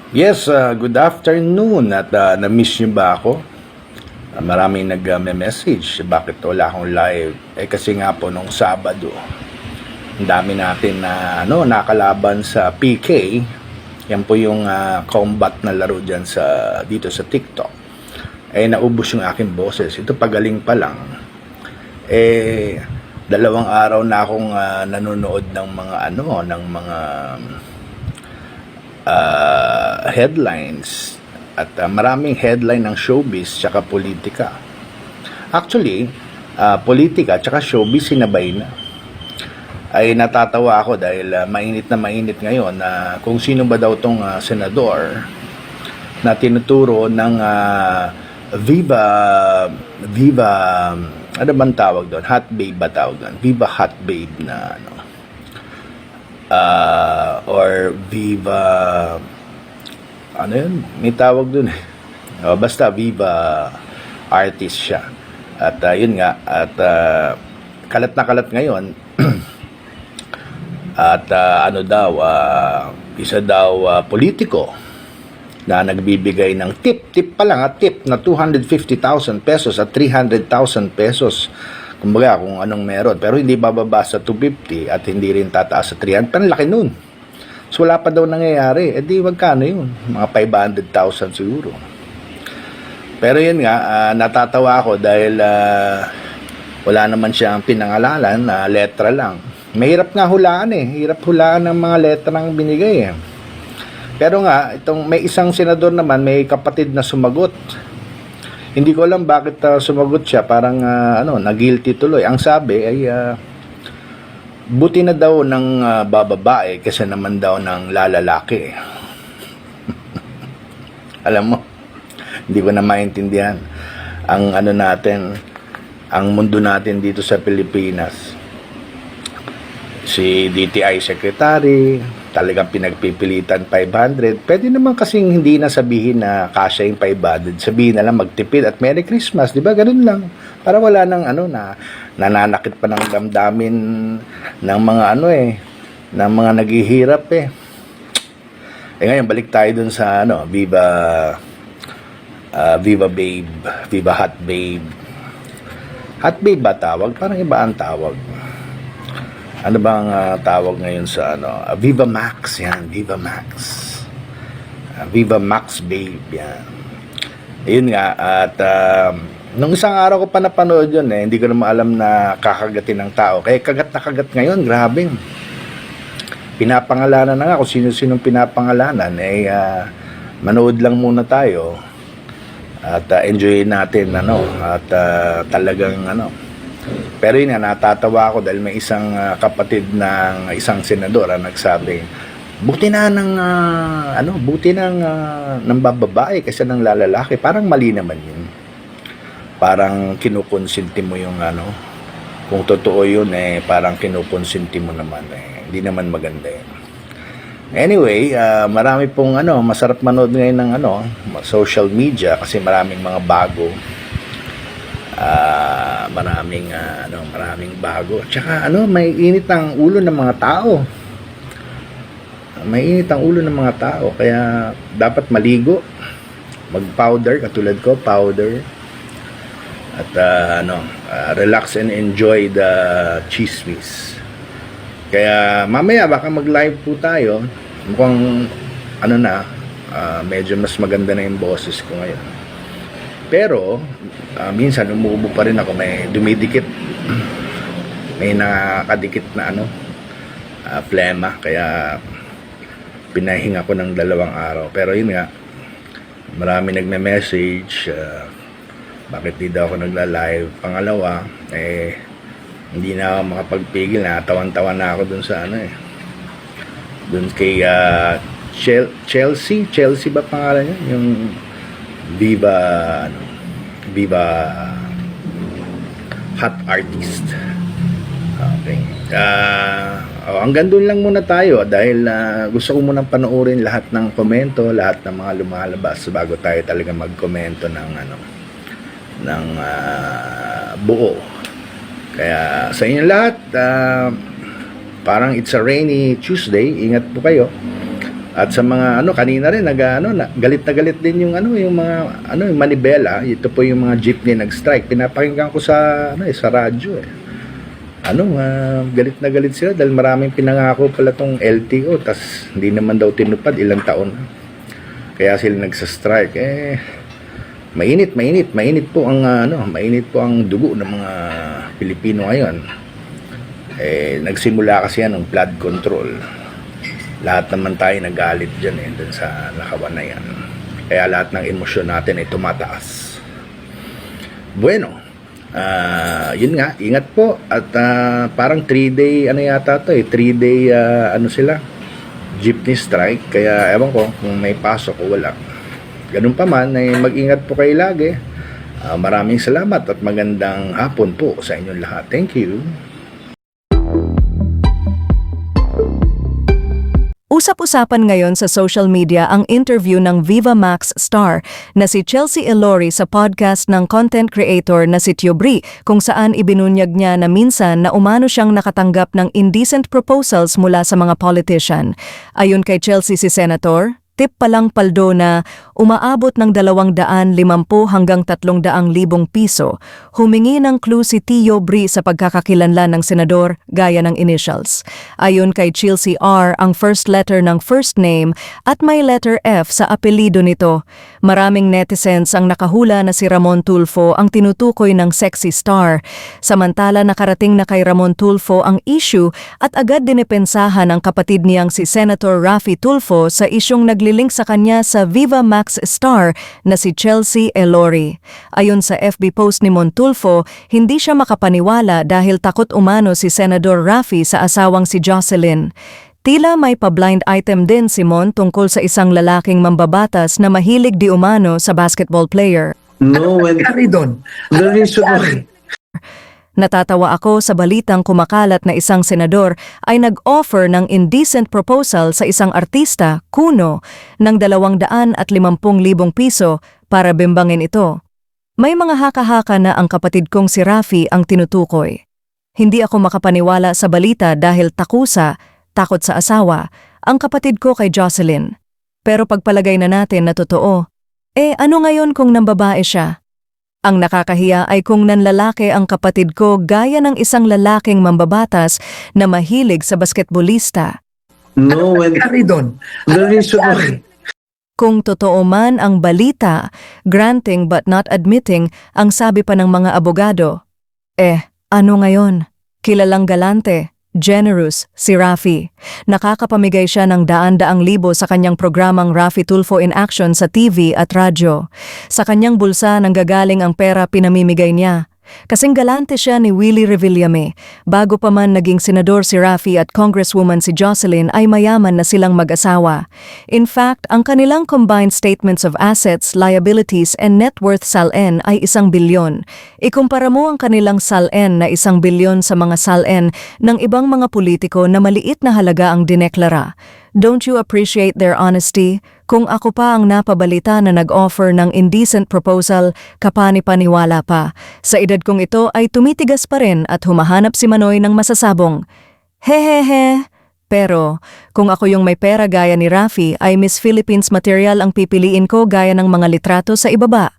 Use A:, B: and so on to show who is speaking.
A: Yes, good afternoon at na-miss niyo ba ako? Maraming nag-message bakit wala akong live. Kasi nga po nung Sabado, ang dami natin na nakalaban sa PK. Yan po yung combat na laro dyan dito sa TikTok. Naubos yung aking boses. Ito pagaling pa lang. 2 araw na akong nanonood ng mga headlines at maraming headline ng showbiz tsaka politika. Actually, politika tsaka showbiz sinabay na. Ay natatawa ako dahil mainit na mainit ngayon na kung sino ba daw tong senador na tinuturo ng Viva Viva ano bang tawag doon? Hot babe ba tawag doon? Viva hot babe na or Viva ano yun? May tawag dun eh. Basta Viva artist siya. At yun nga, at kalat na kalat ngayon. At isa daw politiko na nagbibigay ng tip pa lang, tip na 250,000 pesos at 300,000 pesos. Kumbaga kung anong meron. Pero hindi bababa sa 250 at hindi rin tataas sa 300. Panlaki nun. So wala pa daw nangyayari. Di magkano yun? Mga 500,000 siguro. Pero yun nga, natatawa ako dahil wala naman siyang pinangalanan na letra lang. Mahirap nga hulaan eh. Hirap hulaan ng mga letrang binigay eh. Pero nga, may isang senador naman, may kapatid na sumagot. Hindi ko alam bakit sumagot siya. Parang na-guilty tuloy. Ang sabi ay buti na daw ng bababae kasi naman daw ng lalalaki. Alam mo, hindi ko na maintindihan ang ang mundo natin dito sa Pilipinas. Si DTI Secretary, talagang pinagpipilitan 500. Pwede naman kasing hindi na sabihin na kasya yung 500. Sabihin na lang magtipid at Merry Christmas, di ba? Ganun lang. Para wala nang na nananakit pa ng damdamin ng mga ng mga naghihirap eh. Ngayon balik tayo dun sa Viva Babe, Viva Hot Babe. Hot Babe ba tawag? Parang iba ang tawag. Ano bang tawag ngayon sa Viva Max, yan, Viva Max. Viva Max Babe, yan. Ayun nga, at nung isang araw ko pa napanood yun hindi ko naman alam na kakagatin ng tao. Kaya kagat na kagat ngayon, grabe. Pinapangalanan na nga kung sino-sinong pinapangalanan. Manood lang muna tayo at enjoy natin at talagang Pero yun nga, natatawa ako dahil may isang kapatid ng isang senador nagsabi, buti na ng bababae kasi ng lalaki. Parang mali naman yun. Parang kinukonsinti mo yung kung totoo yun parang kinukonsinti mo naman hindi naman maganda yun. Anyway, marami pong masarap manood ngayon ng social media kasi maraming mga bago. Maraming bago. Tsaka may init ang ulo ng mga tao. May init ang ulo ng mga tao kaya dapat maligo. Mag-powder katulad ko, powder. At relax and enjoy the chismis. Kaya mamaya baka mag-live po tayo. Mukhang medyo mas maganda na yung boses ko ngayon. Pero minsan umuubo pa rin ako, may dumidikit. May nakakadikit na plema, kaya pinahinga ko ng 2 araw. Pero yun nga, marami nagme-message bakit di daw ako nagla-live. Pangalawa, hindi na ako makapagpigil, na tawan-tawa na ako dun sa dun kay Chelsea ba pangalan niya? Yung Viva hot artist. Okay. Hanggang doon lang muna tayo dahil gusto ko munang panoorin lahat ng komento, lahat ng mga lumalabas bago tayo talaga magkomento ng buo. Kaya sa inyo lahat, parang it's a rainy Tuesday. Ingat po kayo. At sa mga kanina rin galit na galit din yung yung mga yung manibela. Ito po yung mga jeepney nag-strike. Pinapakinggan ko sa radyo eh. Galit na galit sila dahil maraming pinangako pala tong LTO tas hindi naman daw tinupad ilang taon. Kaya sila nagsa-strike mainit po ang mainit po ang dugo ng mga Pilipino ngayon. Nagsimula kasi yan ng flood control. Lahat naman tayo nagalit diyan dun sa nakawan na yan. Kaya lahat ng emosyon natin ay tumataas. Bueno, yun nga, ingat po at parang 3-day yata to 3-day sila jeepney strike, kaya ewan ko kung may pasok o wala. Ganun pa man mag-ingat po kayo lagi. Maraming salamat at magandang hapon po sa inyong lahat. Thank you.
B: Usap-usapan ngayon sa social media ang interview ng Viva Max star na si Chelsea Elori sa podcast ng content creator na si Tio Bri, kung saan ibinunyag niya na minsan na umano siyang nakatanggap ng indecent proposals mula sa mga politician. Ayon kay Chelsea, si Senator, tip palang paldo na umaabot ng 250 hanggang 300,000 piso. Humingi ng clue si Tio Bri sa pagkakakilanlan ng senador gaya ng initials. Ayon kay Chelsea R, ang first letter ng first name at may letter F sa apelido nito. Maraming netizens ang nakahula na si Ramon Tulfo ang tinutukoy ng sexy star. Samantala nakarating na kay Ramon Tulfo ang issue at agad dinipensahan ang kapatid niyang si Senator Raffy Tulfo sa isyong naglilink sa kanya sa Viva Max star na si Chelsea Elori. Ayon sa FB post ni Montulfo, hindi siya makapaniwala dahil takot umano si Senador Raffy sa asawang si Jocelyn. Tila may pa-blind item din si Mon tungkol sa isang lalaking mambabatas na mahilig di umano sa basketball player.
C: No, when the reason why.
B: Natatawa ako sa balitang kumakalat na isang senador ay nag-offer ng indecent proposal sa isang artista, Kuno, ng 250,000 piso para bimbangin ito. May mga haka-haka na ang kapatid kong si Raffy ang tinutukoy. Hindi ako makapaniwala sa balita dahil takot sa asawa, ang kapatid ko kay Jocelyn. Pero pagpalagay na natin na totoo, ano ngayon kung nambabae siya? Ang nakakahiya ay kung nanlalaki ang kapatid ko gaya ng isang lalaking mambabatas na mahilig sa basketbolista.
C: No, when the reason why.
B: Kung totoo man ang balita, granting but not admitting ang sabi pa ng mga abogado. Ano ngayon? Kilalang galante, generous, si Raffy. Nakakapamigay siya ng daan-daang libo sa kanyang programang Raffy Tulfo in Action sa TV at radyo. Sa kanyang bulsa nanggagaling ang pera pinamimigay niya. Kasing galante siya ni Willie Revillame. Bago pa man naging senador si Raffy at congresswoman si Jocelyn ay mayaman na silang mag-asawa. In fact, ang kanilang combined statements of assets, liabilities, and net worth SALN ay 1 bilyon. Ikumpara mo ang kanilang SALN na 1 bilyon sa mga SALN ng ibang mga politiko na maliit na halaga ang dineklara. Don't you appreciate their honesty? Kung ako pa ang napabalita na nag-offer ng indecent proposal, kapani-paniwala pa. Sa edad kong ito ay tumitigas pa rin at humahanap si Manoy ng masasabong, hehehe. Pero, kung ako yung may pera gaya ni Raffy, ay Miss Philippines material ang pipiliin ko gaya ng mga litrato sa ibaba.